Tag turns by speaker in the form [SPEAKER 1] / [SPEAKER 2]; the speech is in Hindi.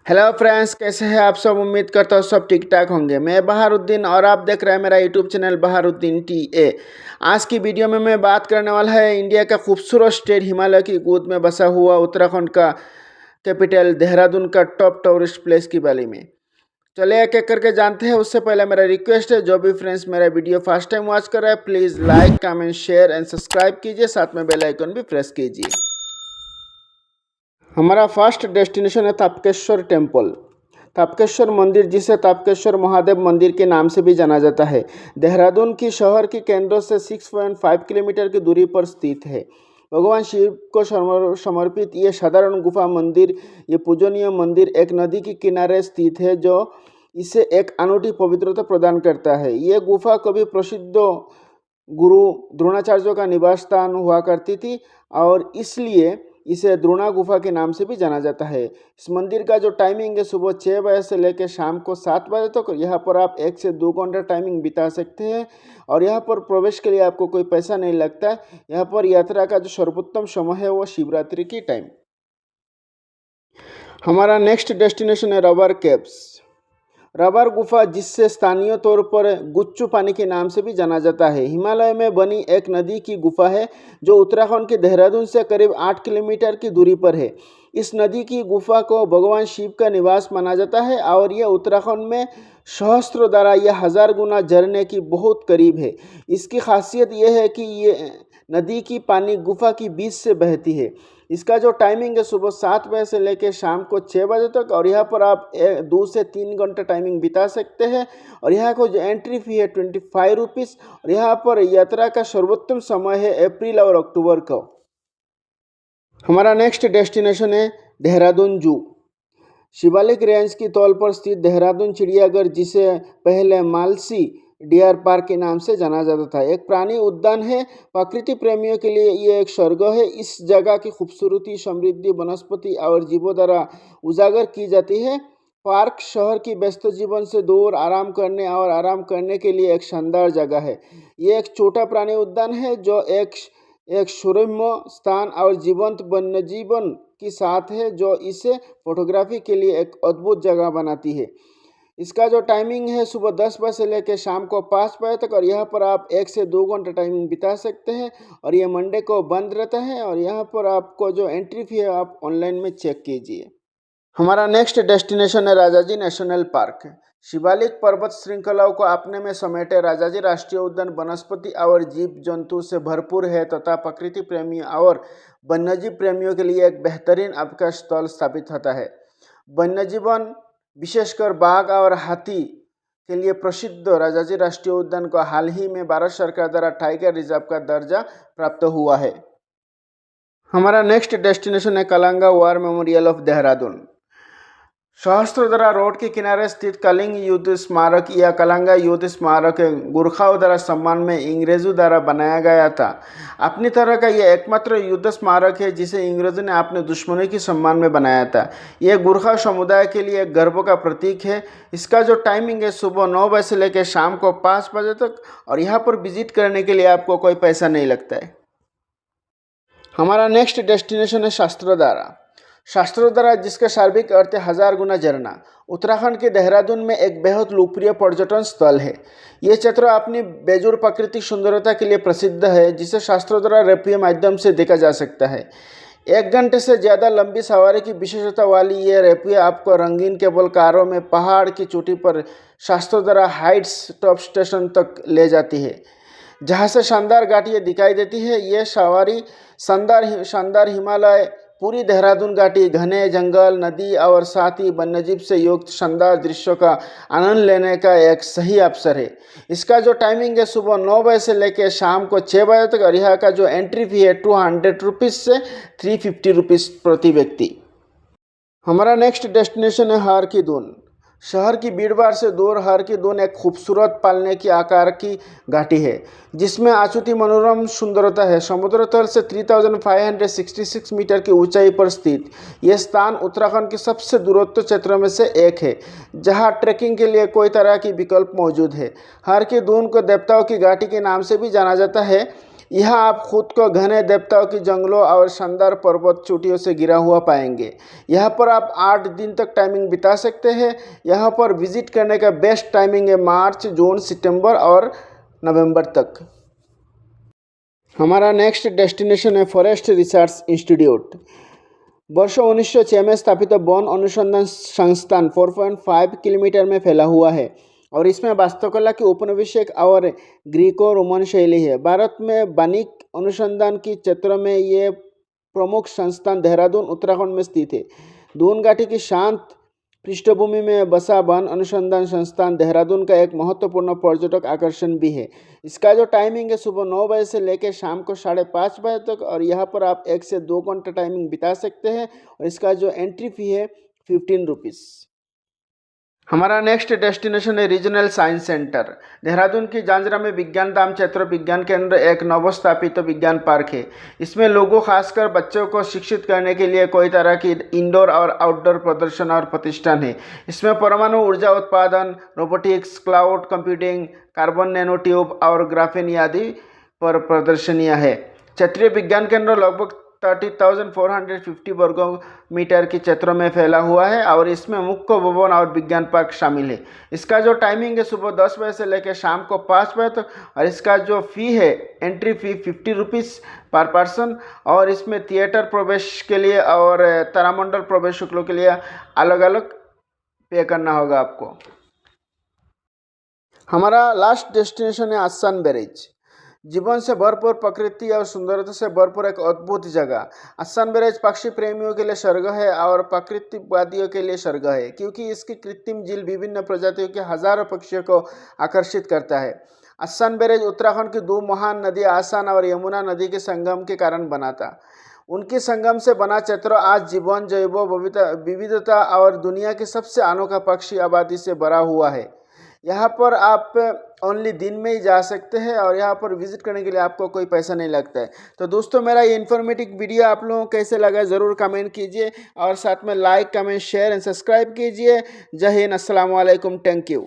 [SPEAKER 1] हेलो फ्रेंड्स, कैसे हैं आप सब। उम्मीद करता हूँ सब ठीक ठाक होंगे। मैं बहारुद्दीन और आप देख रहे हैं मेरा यूट्यूब चैनल बहारुद्दीन टी। आज की वीडियो में मैं बात करने वाला है इंडिया का खूबसूरत स्टेट हिमालय की गोद में बसा हुआ उत्तराखंड का कैपिटल देहरादून का टॉप टूरिस्ट प्लेस के बारे में। चलिए एक एक करके जानते हैं। उससे पहले मेरा रिक्वेस्ट है, जो भी फ्रेंड्स मेरा वीडियो फर्स्ट टाइम वॉच कर रहे हैं please like comment share and subscribe कीजिए, साथ में बेल आइकन भी प्रेस कीजिए। हमारा फर्स्ट डेस्टिनेशन है तापकेश्वर टेम्पल। तापकेश्वर मंदिर, जिसे तापकेश्वर महादेव मंदिर के नाम से भी जाना जाता है, देहरादून की शहर के केंद्र से 6.5 किलोमीटर की दूरी पर स्थित है। भगवान शिव को समर्पित ये साधारण गुफा मंदिर, ये पूजनीय मंदिर एक नदी के किनारे स्थित है जो इसे एक अनूठी पवित्रता प्रदान करता है। ये गुफा कभी प्रसिद्ध गुरु द्रोणाचार्यों का निवास स्थान हुआ करती थी और इसलिए इसे द्रोणा गुफा के नाम से भी जाना जाता है। इस मंदिर का जो टाइमिंग है सुबह 6 बजे से लेकर शाम को 7 बजे तक। यहाँ पर आप 1 से 2 घंटा टाइमिंग बिता सकते हैं और यहाँ पर प्रवेश के लिए आपको कोई पैसा नहीं लगता है। यहाँ पर यात्रा का जो सर्वोत्तम समय है वो शिवरात्रि की टाइम। हमारा नेक्स्ट डेस्टिनेशन है रबर केव्स। रबर गुफा, जिससे स्थानीय तौर पर गुच्चू पानी के नाम से भी जाना जाता है, हिमालय में बनी एक नदी की गुफा है जो उत्तराखंड के देहरादून से करीब 8 किलोमीटर की दूरी पर है। इस नदी की गुफा को भगवान शिव का निवास माना जाता है और यह उत्तराखंड में सहस्त्रधारा या 1000 गुना झरने की बहुत करीब है। इसकी खासियत यह है कि ये नदी की पानी गुफा की बीच से बहती है। इसका जो टाइमिंग है सुबह 7 बजे से लेकर शाम को 6 बजे तक और यहाँ पर आप 2 से 3 घंटे टाइमिंग बिता सकते हैं। और यहाँ को जो एंट्री फी है 25 रुपीज़ और यहाँ पर यात्रा का सर्वोत्तम समय है अप्रैल और अक्टूबर को। हमारा नेक्स्ट डेस्टिनेशन है देहरादून जू। शिवालिक रेंज की तौर पर स्थित देहरादून चिड़ियाघर, जिसे पहले मालसी डियर पार्क के नाम से जाना जाता था, एक प्राणी उद्यान है। प्रकृति प्रेमियों के लिए ये एक स्वर्ग है। इस जगह की खूबसूरती, समृद्धि, वनस्पति और जीवों द्वारा उजागर की जाती है। पार्क शहर की व्यस्त जीवन से दूर आराम करने के लिए एक शानदार जगह है। ये एक छोटा प्राणी उद्यान है जो एक सुरम्य स्थान और जीवंत वन्यजीवन के साथ है, जो इसे फोटोग्राफी के लिए एक अद्भुत जगह बनाती है। इसका जो टाइमिंग है सुबह 10 बजे से लेकर शाम को 5 बजे तक और यहाँ पर आप 1 से 2 घंटे टाइमिंग बिता सकते हैं और ये मंडे को बंद रहता है। और यहाँ पर आपको जो एंट्री फी है आप ऑनलाइन में चेक कीजिए। हमारा नेक्स्ट डेस्टिनेशन है राजाजी नेशनल पार्क। शिवालिक पर्वत श्रृंखलाओं को अपने में समेटे राजाजी राष्ट्रीय उद्यान वनस्पति और जीव जंतु से भरपूर है तथा प्रकृति प्रेमियों और वन्यजीव प्रेमियों के लिए एक बेहतरीन अवकाश स्थल स्थापित होता है। वन्यजीवन, विशेषकर बाघ और हाथी के लिए प्रसिद्ध राजाजी राष्ट्रीय उद्यान को हाल ही में भारत सरकार द्वारा टाइगर रिजर्व का दर्जा प्राप्त हुआ है। हमारा नेक्स्ट डेस्टिनेशन है Kalanga war memorial of Dehradun. Sahastradhara road के किनारे स्थित कलिंग युद्ध स्मारक या कलांगा युद्ध स्मारक गुरखाओं द्वारा सम्मान में अंग्रेजों द्वारा बनाया गया था। अपनी तरह का यह एकमात्र युद्ध स्मारक है जिसे अंग्रेजों ने अपने दुश्मनों के सम्मान में बनाया था। यह गुरखा समुदाय के लिए एक गर्व का प्रतीक है। इसका जो टाइमिंग है सुबह 9 बजे से लेकर शाम को 5 बजे तक और यहाँ पर विजिट करने के लिए आपको कोई पैसा नहीं लगता है। हमारा नेक्स्ट डेस्टिनेशन है शास्त्रधारा। शास्त्रोद्धारा, जिसका शाब्दिक अर्थ है 1000 गुना झरना, उत्तराखंड के देहरादून में एक बेहद लोकप्रिय पर्यटन स्थल है। ये क्षेत्र अपनी बेजोड़ प्राकृतिक सुंदरता के लिए प्रसिद्ध है, जिसे शास्त्रोद्धारा रोपवे माध्यम से देखा जा सकता है। 1 घंटे से ज़्यादा लंबी सवारी की विशेषता वाली ये रोपवे आपको रंगीन केबल कारों में पहाड़ की चोटी पर शास्त्रोद्धारा हाइट्स टॉप स्टेशन तक ले जाती है, जहाँ से शानदार घाटियाँ दिखाई देती है। ये सवारी शानदार हिमालय, पूरी देहरादून घाटी, घने जंगल, नदी और साथ ही वन्यजीव से युक्त शानदार दृश्यों का आनंद लेने का एक सही अवसर है। इसका जो टाइमिंग है सुबह 9 बजे से लेकर शाम को 6 बजे तक और यहाँ का जो एंट्री फी है 200 रुपीज़ से 350 रुपीज़ प्रति व्यक्ति। हमारा नेक्स्ट डेस्टिनेशन है हर की दून। शहर की भीड़भाड़ से दूर हर की दून एक खूबसूरत पालने की आकार की घाटी है, जिसमें अछूती मनोरम सुंदरता है। समुद्र तल से 3566 मीटर की ऊंचाई पर स्थित यह स्थान उत्तराखंड के सबसे दूरस्थ क्षेत्रों में से एक है, जहां ट्रैकिंग के लिए कोई तरह की विकल्प मौजूद है। हर की दून को देवताओं की घाटी के नाम से भी जाना जाता है। यहाँ आप खुद को घने देवताओं की जंगलों और शानदार पर्वत चोटियों से घिरा हुआ पाएंगे। यहाँ पर आप 8 दिन तक टाइमिंग बिता सकते हैं। यहाँ पर विजिट करने का बेस्ट टाइमिंग है मार्च, जून, सितंबर और नवंबर तक। हमारा नेक्स्ट डेस्टिनेशन है फॉरेस्ट रिसर्च इंस्टीट्यूट। वर्ष 1906 में स्थापित वन अनुसंधान संस्थान 4.5 किलोमीटर में फैला हुआ है और इसमें वास्तुकला की उपनिवेशिक और ग्रीको रोमन शैली है। भारत में वानिक अनुसंधान की क्षेत्र में ये प्रमुख संस्थान देहरादून उत्तराखंड में स्थित है। दून घाटी की शांत पृष्ठभूमि में बसा वन अनुसंधान संस्थान देहरादून का एक महत्वपूर्ण पर्यटक आकर्षण भी है। इसका जो टाइमिंग है सुबह 9 बजे से लेकर शाम को 5:30 बजे तक और यहाँ पर आप 1 से 2 घंटा टाइमिंग बिता सकते हैं और इसका जो एंट्री फी है 15 रुपीज़। हमारा नेक्स्ट डेस्टिनेशन है रीजनल साइंस सेंटर। देहरादून की जांजरा में विज्ञान धाम क्षेत्र विज्ञान केंद्र एक नवस्थापित विज्ञान पार्क है। इसमें लोगों खासकर बच्चों को शिक्षित करने के लिए कई तरह की इंडोर और आउटडोर प्रदर्शन और प्रतिष्ठान है। इसमें परमाणु ऊर्जा उत्पादन, robotics, cloud computing, carbon nano tube और ग्राफेन आदि पर प्रदर्शनियाँ है। क्षेत्रीय विज्ञान केंद्र लगभग 30,450 वर्ग मीटर के क्षेत्रों में फैला हुआ है और इसमें मुख्य भवन और विज्ञान पार्क शामिल है। इसका जो टाइमिंग है सुबह 10 बजे से लेकर शाम को 5 बजे तक और इसका जो फ़ी है एंट्री फ़ी 50 रुपीज़ पर पर्सन और इसमें थिएटर प्रवेश के लिए और तारामंडल प्रवेश शुल्क के लिए अलग अलग पे करना होगा आपको। हमारा लास्ट डेस्टिनेशन है आसान बैरेज। जीवन से भरपूर प्रकृति और सुंदरता से भरपूर एक अद्भुत जगह। आसान बैरेज पक्षी प्रेमियों के लिए स्वर्ग है और प्रकृतिवादियों के लिए स्वर्ग है क्योंकि इसकी कृत्रिम झील विभिन्न प्रजातियों के हजारों पक्षियों को आकर्षित करता है। आसान बैरेज उत्तराखंड की 2 महान नदी आसान और यमुना नदी के संगम के कारण बना था। उनके संगम से बना क्षेत्र आज जीवन, जैव विविधता और दुनिया की सबसे अनोखा पक्षी आबादी से भरा हुआ है। यहाँ पर आप ओनली दिन में ही जा सकते हैं और यहाँ पर विजिट करने के लिए आपको कोई पैसा नहीं लगता है। तो दोस्तों मेरा ये इन्फॉर्मेटिव वीडियो आप लोगों को कैसे लगा ज़रूर कमेंट कीजिए और साथ में like, comment, share and subscribe कीजिए। जय हिंद, अस्सलाम वालेकुम, थैंक यू।